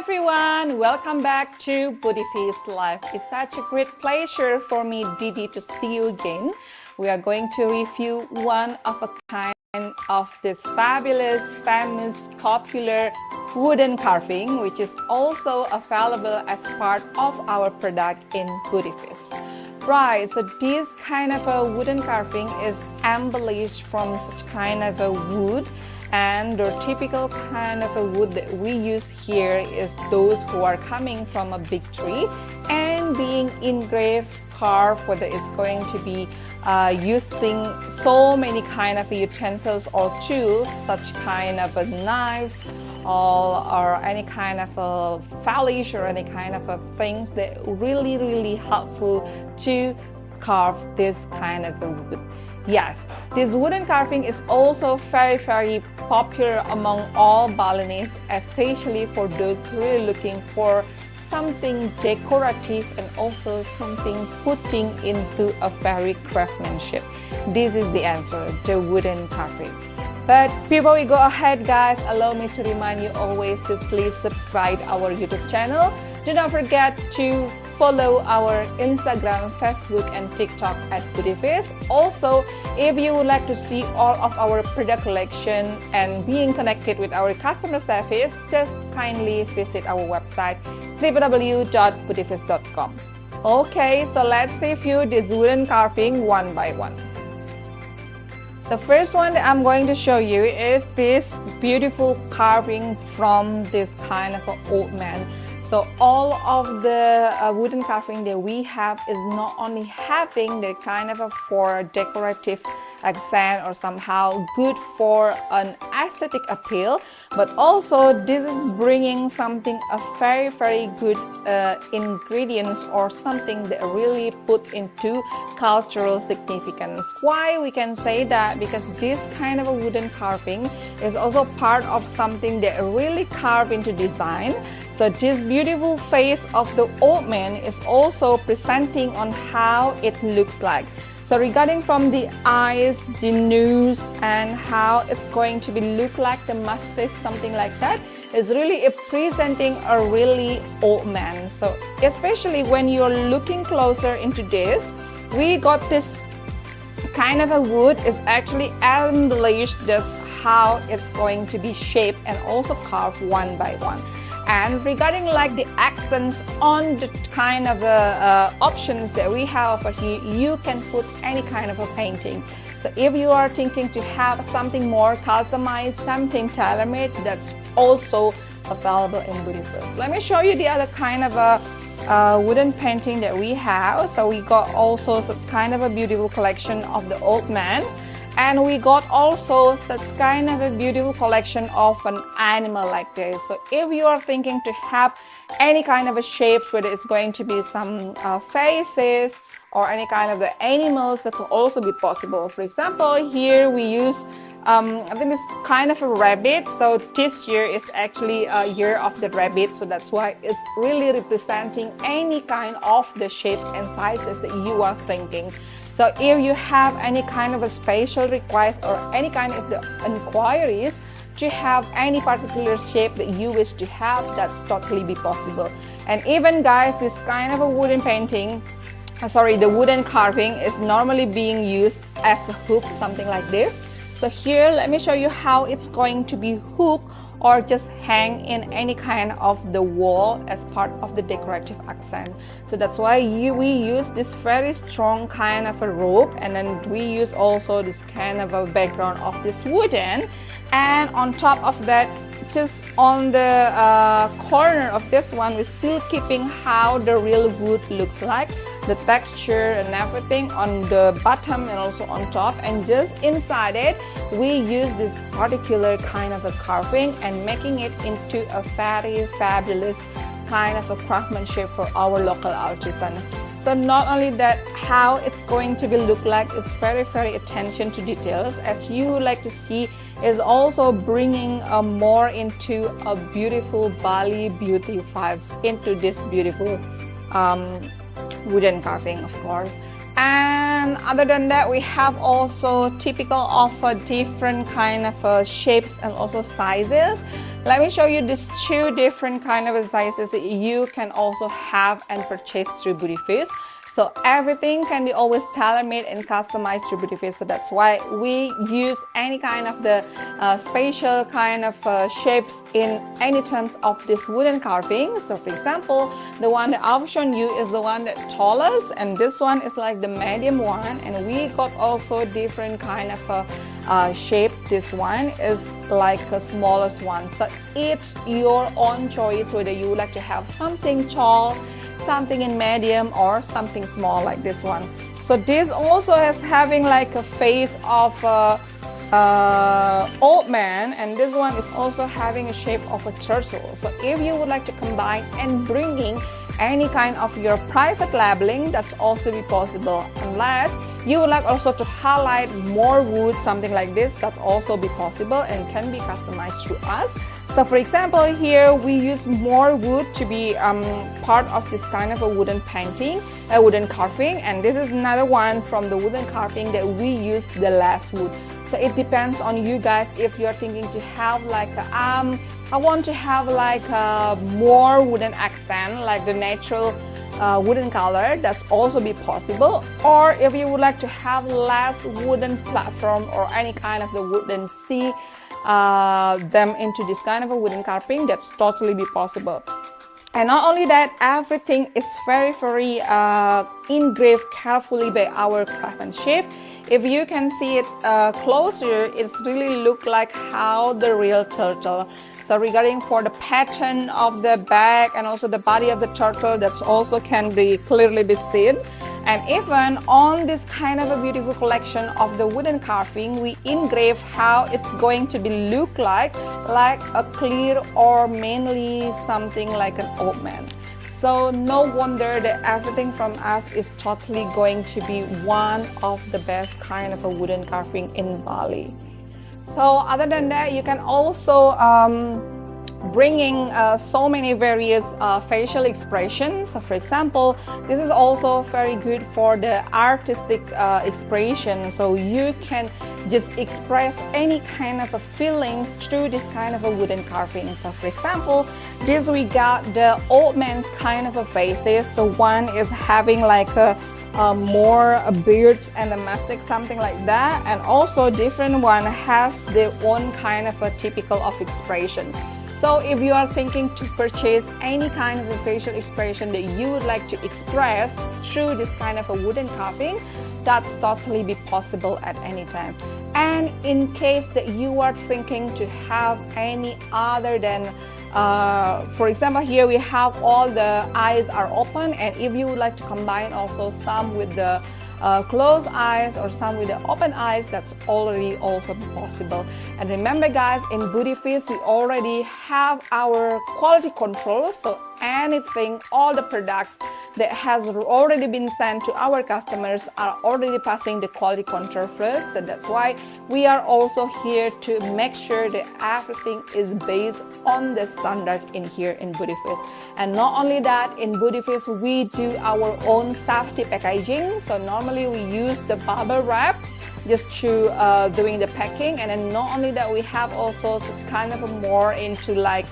everyone, welcome back to Budivis Life. It's such a great pleasure for me, Didi, to see you again. We are going to review one of a kind of this fabulous, famous, popular wooden carving, which is also available as part of our product in Budivis. Right, so this kind of a wooden carving is embellished from such kind of a wood, and the typical kind of a wood that we use here is those who are coming from a big tree and being engraved, carved, whether it's going to be using so many kind of utensils or tools, such kind of knives or any kind of a polish or any kind of things that really helpful to carve this kind of a wood. Yes, this wooden carving is also very popular among all Balinese, especially for those really looking for something decorative and also something putting into a very craftsmanship. This is the answer, the wooden carving. But before we go ahead, guys, allow me to remind you always to please subscribe our YouTube channel. Do not forget to follow our Instagram, Facebook, and TikTok at Budivis. Also, if you would like to see all of our product collection and being connected with our customer service, just kindly visit our website www.budivis.com. Okay, so let's review this wooden carving one by one. The first one that I'm going to show you is this beautiful carving from this kind of an old man. So all of the wooden carving that we have is not only having the kind of a for decorative accent or somehow good for an aesthetic appeal, but also this is bringing something a very good ingredients or something that really put into cultural significance. Why we can say that? Because this kind of a wooden carving is also part of something that really carved into design. So this beautiful face of the old man is also presenting on how it looks like. So regarding from the eyes, the nose, and how it's going to be look like the mustache, something like that, is really presenting a really old man. So especially when you're looking closer into this, we got this kind of a wood is actually embellished. That's how it's going to be shaped and also carved one by one. And regarding like the accents on the kind of options that we have over here, you can put any kind of a painting. So if you are thinking to have something more customized, something tailor-made, that's also available in Budivis. Let me show you the other kind of a wooden painting that we have. So we got also such kind of a beautiful collection of the old man. And we got also such kind of a beautiful collection of an animal like this. So if you are thinking to have any kind of a shapes, whether it's going to be some faces or any kind of the animals, that will also be possible. For example, here we use I think it's kind of a rabbit. So this year is actually a year of the rabbit. So that's why it's really representing any kind of the shapes and sizes that you are thinking. So if you have any kind of a special request or any kind of the inquiries to have any particular shape that you wish to have, that's totally be possible. And even guys, this kind of a wooden painting, the wooden carving is normally being used as a hook, something like this. So here, let me show you how it's going to be hooked or just hang in any kind of the wall as part of the decorative accent. So that's why we use this very strong kind of a rope, and then we use also this kind of a background of this wooden, and on top of that, just on the corner of this one, we're still keeping how the real wood looks like, the texture and everything on the bottom and also on top, and just inside it we use this particular kind of a carving and making it into a very fabulous kind of a craftsmanship for our local artisan. So not only that, how it's going to be look like is very attention to details, as you like to see, is also bringing more into a beautiful Bali beauty vibes into this beautiful wooden carving, of course. And And other than that, we have also typical of different kind of shapes and also sizes. Let me show you these two different kind of sizes that you can also have and purchase through Budivis. So everything can be always tailor-made and customized through Budivis. So that's why we use any kind of the spatial kind of shapes in any terms of this wooden carving. So for example, the one that I've shown you is the one that tallest, and this one is like the medium one. And we got also different kind of shape. This one is like the smallest one. So it's your own choice whether you would like to have something tall, something in medium, or something small like this one. So this also is having like a face of old man, and this one is also having a shape of a turtle. So if you would like to combine and bringing any kind of your private labeling, that's also be possible. Unless you would like also to highlight more wood, something like this, that's also be possible and can be customized through us. So for example, here we use more wood to be part of this kind of a wooden painting, a wooden carving, and this is another one from the wooden carving that we use the less wood. So it depends on you guys if you're thinking to have like I want to have like more wooden accent, like the natural wooden color, that's also be possible. Or if you would like to have less wooden platform or any kind of the wooden see them into this kind of a wooden carving, that's totally be possible. And not only that, everything is very engraved carefully by our craftsmanship. If you can see it closer, it's really look like how the real turtle. So regarding for the pattern of the back and also the body of the turtle, that's also can be clearly be seen. And even on this kind of a beautiful collection of the wooden carving, we engrave how it's going to be look like a clear or mainly something like an old man. So no wonder that everything from us is totally going to be one of the best kind of a wooden carving in Bali. So other than that, you can also bringing so many various facial expressions. So for example, this is also very good for the artistic expression. So you can just express any kind of a feelings through this kind of a wooden carving. So for example, this we got the old man's kind of a faces. So one is having like a more beards and a mustache, something like that, and also different one has their own kind of a typical of expression. So if you are thinking to purchase any kind of a facial expression that you would like to express through this kind of a wooden carving, that's totally be possible at any time. And in case that you are thinking to have any other than for example, here we have all the eyes are open, and if you would like to combine also some with the closed eyes or some with the open eyes, that's already also possible. And remember guys, in Budivis we already have our quality control, so anything, all the products that has already been sent to our customers are already passing the quality control first. So that's why we are also here to make sure that everything is based on the standard in here in Budivis. And not only that, in Budivis we do our own safety packaging. So normally we use the bubble wrap just to doing the packing, and then not only that, we have also such kind of a more into like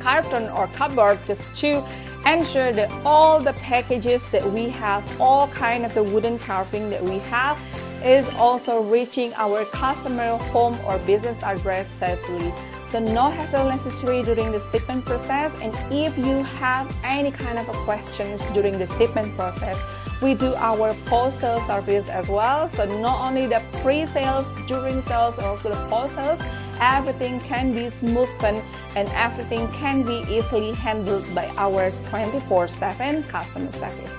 carton or cardboard, just to ensure that all the packages that we have, all kind of the wooden carving that we have, is also reaching our customer home or business address safely. So no hassle necessary during the shipment process. And if you have any kind of questions during the shipment process, we do our post-sale service as well. So not only the pre-sales, during sales, and also the post-sales, everything can be smoothened and everything can be easily handled by our 24/7 customer service.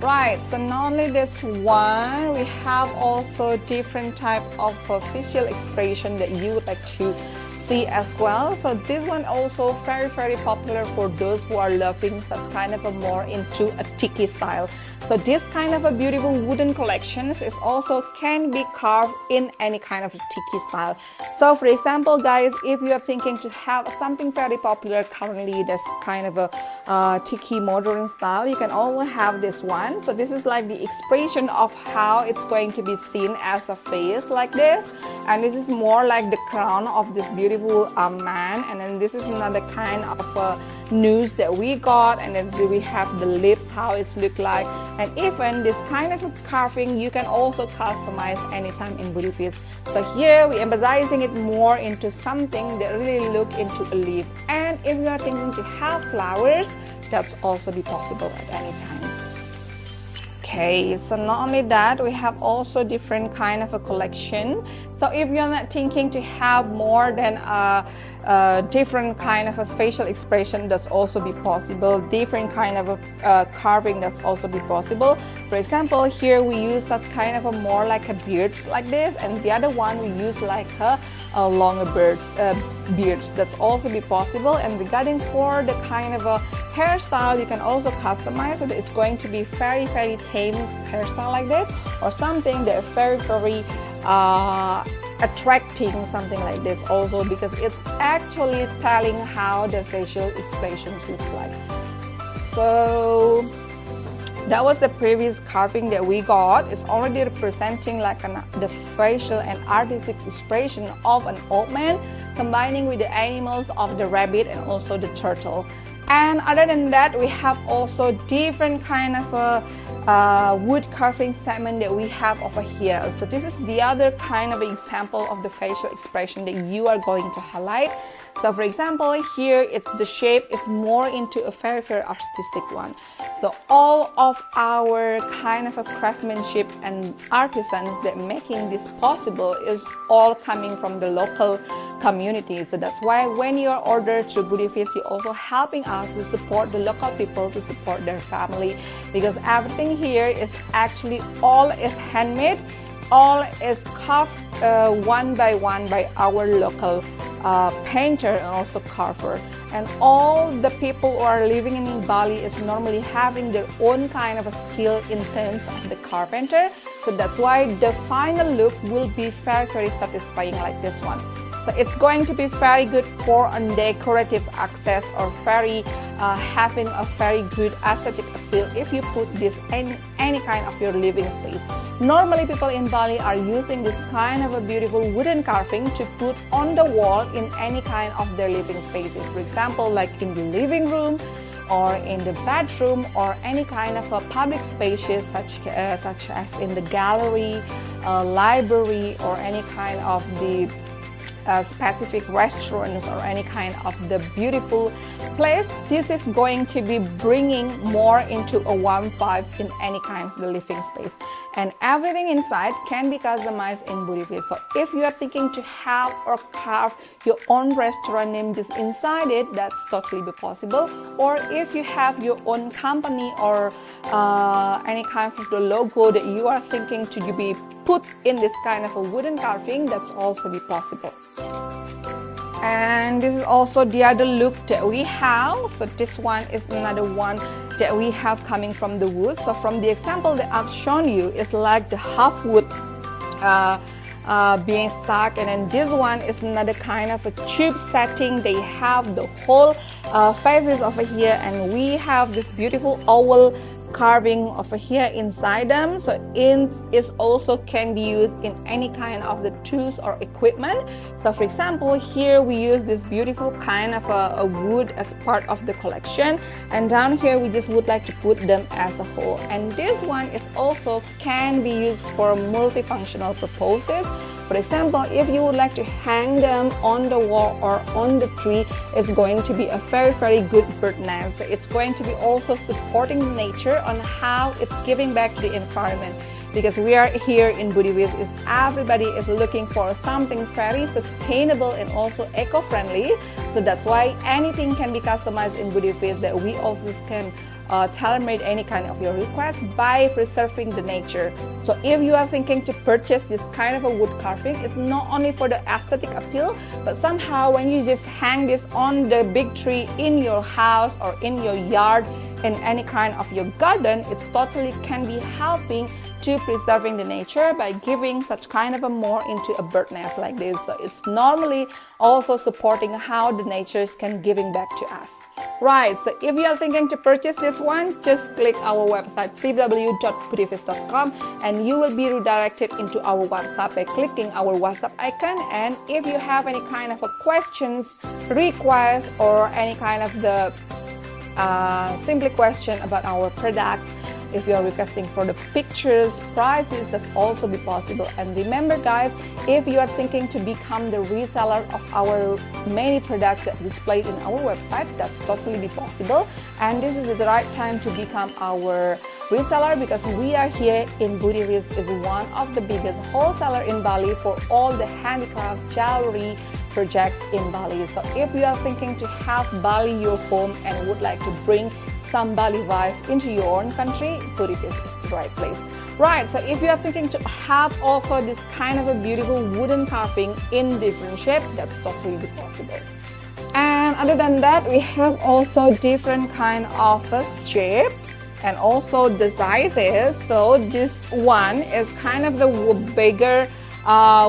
Right, so not only this one, we have also different type of facial expression that you would like to see as well. So this one also very popular for those who are loving such kind of a more into a tiki style. So this kind of a beautiful wooden collections is also can be carved in any kind of tiki style. So for example guys, if you are thinking to have something very popular currently, this kind of a tiki modern style, you can also have this one. So this is like the expression of how it's going to be seen as a face like this, and this is more like the crown of this beautiful man. And then this is another kind of news that we got, and then we have the lips, how it's look like. And even this kind of carving you can also customize anytime in Budivis. So here we emphasizing it more into something that really look into a leaf. And if you are thinking to have flowers, that's also be possible at any time. Okay, so not only that, we have also different kind of a collection. So if you're not thinking to have more than a different kind of a facial expression, that's also be possible. Different kind of a carving, that's also be possible. For example, here we use such kind of a more like a beards like this, and the other one we use like a longer beards. That's also be possible. And regarding for the kind of a hairstyle, you can also customize. So it's going to be very tame hairstyle like this, or something that very attracting, something like this also, because it's actually telling how the facial expressions look like. So that was the previous carving that we got. It's already representing like the facial and artistic expression of an old man, combining with the animals of the rabbit and also the turtle. And other than that, we have also different kind of wood carving segment that we have over here. So this is the other kind of example of the facial expression that you are going to highlight. So for example, here it's the shape is more into a very artistic one. So all of our kind of a craftsmanship and artisans that making this possible is all coming from the local community. So that's why when you are ordered to Budivis, you're also helping us to support the local people, to support their family, because everything here is actually all is handmade, all is carved one by one by our local painter and also carver. And all the people who are living in Bali is normally having their own kind of a skill in terms of the carpenter. So that's why the final look will be very satisfying like this one. So it's going to be very good for a decorative access, or very having a very good aesthetic appeal if you put this in any kind of your living space. Normally people in Bali are using this kind of a beautiful wooden carving to put on the wall in any kind of their living spaces. For example, like in the living room, or in the bedroom, or any kind of a public spaces such as in the gallery, library, or any kind of the specific restaurants, or any kind of the beautiful place. This is going to be bringing more into a warm vibe in any kind of the living space, and everything inside can be customized in Budivis. So if you are thinking to have or carve your own restaurant name just inside it, that's totally be possible. Or if you have your own company, or any kind of the logo that you are thinking to be put in this kind of a wooden carving, that's also be possible. And this is also the other look that we have. So this one is another one that we have coming from the wood. So from the example that I've shown you, is like the half wood being stuck, and then this one is another kind of a tube setting. They have the whole faces over here, and we have this beautiful oval carving over here inside them. So it also can be used in any kind of the tools or equipment. So for example, here we use this beautiful kind of a wood as part of the collection, and down here we just would like to put them as a whole. And this one is also can be used for multifunctional purposes. For example, if you would like to hang them on the wall or on the tree, it's going to be a very good bird nest. So it's going to be also supporting nature on how it's giving back to the environment, because we are here in Budivis, is everybody is looking for something very sustainable and also eco-friendly. So that's why anything can be customized in Budivis, that we also can tailor-made any kind of your request by preserving the nature. So if you are thinking to purchase this kind of a wood carving, it's not only for the aesthetic appeal, but somehow when you just hang this on the big tree in your house or in your yard, in any kind of your garden, it's totally can be helping to preserving the nature by giving such kind of a more into a bird nest like this. So it's normally also supporting how the natures can giving back to us. Right, so if you are thinking to purchase this one, just click our website www.budivis.com and you will be redirected into our WhatsApp by clicking our WhatsApp icon. And if you have any kind of a questions, requests, or any kind of the simply question about our products, if you are requesting for the pictures, prices, that's also be possible. And remember guys, if you are thinking to become the reseller of our many products that displayed in our website, that's totally be possible. And this is the right time to become our reseller, because we are here in Budivis is one of the biggest wholesaler in Bali for all the handicrafts, jewelry projects in Bali. So if you are thinking to have Bali your home and would like to bring some Bali vibe into your own country, Budivis is the right place. Right, so if you are thinking to have also this kind of a beautiful wooden carving in different shape, that's totally possible. And other than that, we have also different kind of a shape and also the sizes. So this one is kind of the bigger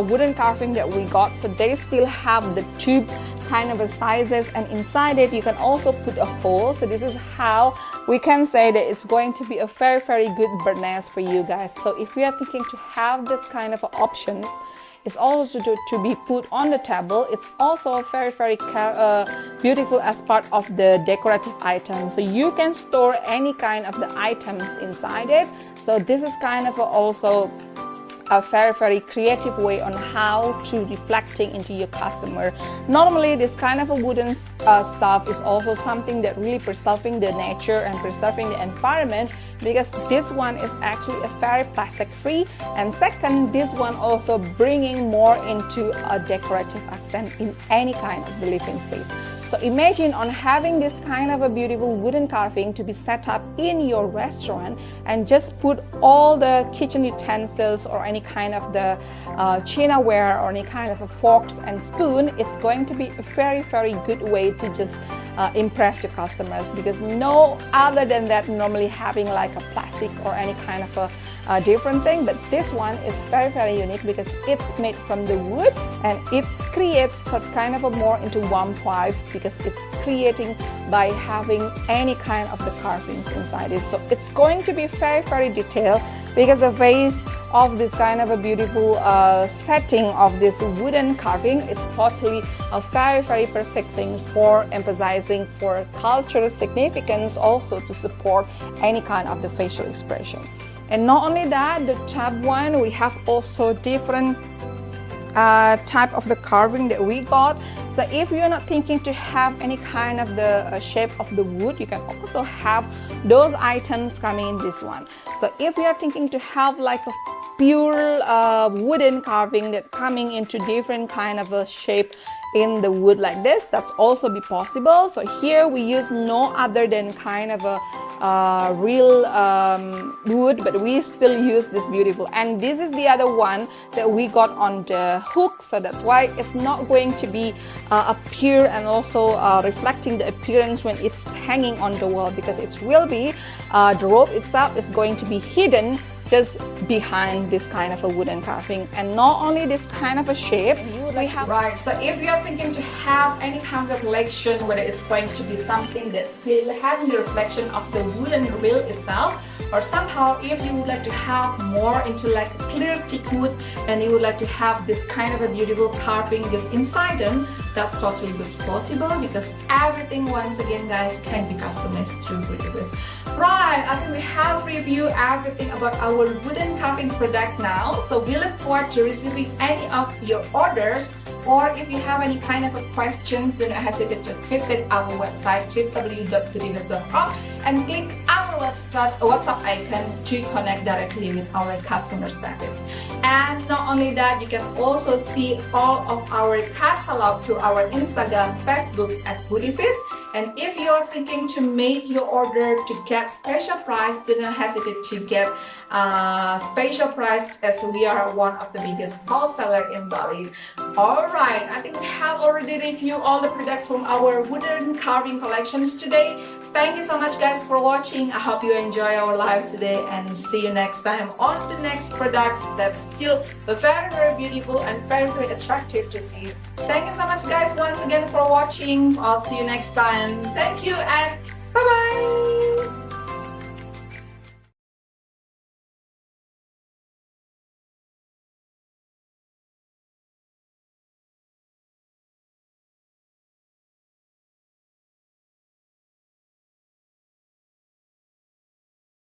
wooden carving that we got. So they still have the tube kind of a sizes, and inside it you can also put a hole. So this is how we can say that it's going to be a very good bird nest for you guys. So if you are thinking to have this kind of options, it's also to be put on the table. It's also very beautiful as part of the decorative item. So you can store any kind of the items inside it. So this is kind of also a very creative way on how to reflecting into your customer. Normally this kind of a wooden stuff is also something that really preserving the nature and preserving the environment, because this one is actually a very plastic free, and second, this one also bringing more into a decorative accent in any kind of the living space. So imagine on having this kind of a beautiful wooden carving to be set up in your restaurant and just put all the kitchen utensils or any kind of the chinaware or any kind of a forks and spoon. It's going to be a very good way to just impress your customers, because no other than that normally having like a plastic or any kind of a different thing, but this one is very unique because it's made from the wood and it creates such kind of a more into warm vibes, because it's creating by having any kind of the carvings inside it. So it's going to be very detailed, because the base of this kind of a beautiful setting of this wooden carving, it's totally a very perfect thing for emphasizing for cultural significance, also to support any kind of the facial expression. And not only that, the top one, we have also different type of the carving that we got. So if you're not thinking to have any kind of the shape of the wood, you can also have those items coming in this one. So if you are thinking to have like a pure wooden carving that coming into different kind of a shape in the wood like this, that's also be possible. So here we use no other than kind of a real wood, but we still use this beautiful. And this is the other one that we got on the hook, so that's why it's not going to be appear and also reflecting the appearance when it's hanging on the wall, because it will be the rope itself is going to be hidden just behind this kind of a wooden carving. And not only this kind of a shape, we have right. So if you are thinking to have any kind of collection, whether it's going to be something that still has the reflection of the wooden reel itself, or somehow if you would like to have more into like clear thick wood and you would like to have this kind of a beautiful carving just inside them, that's totally possible, because everything, once again guys, can be customized through Budivis. Right, I think we have reviewed everything about our wooden carving product now. So we look forward to receiving any of your orders, or if you have any kind of questions, do not hesitate to visit our website www.budivis.com and click our WhatsApp icon to connect directly with our customer service. And not only that, you can also see all of our catalog through our Instagram, Facebook at Budivis. And if you're thinking to make your order to get special price, do not hesitate to get special price, as we are one of the biggest wholesaler in Bali. Alright, I think we have already reviewed all the products from our wooden carving collections today. Thank you so much guys guys for watching. I hope you enjoy our live today and see you next time on the next products that's still very, very beautiful and very, very attractive to see. Thank you so much guys once again for watching. I'll see you next time. Thank you and bye-bye.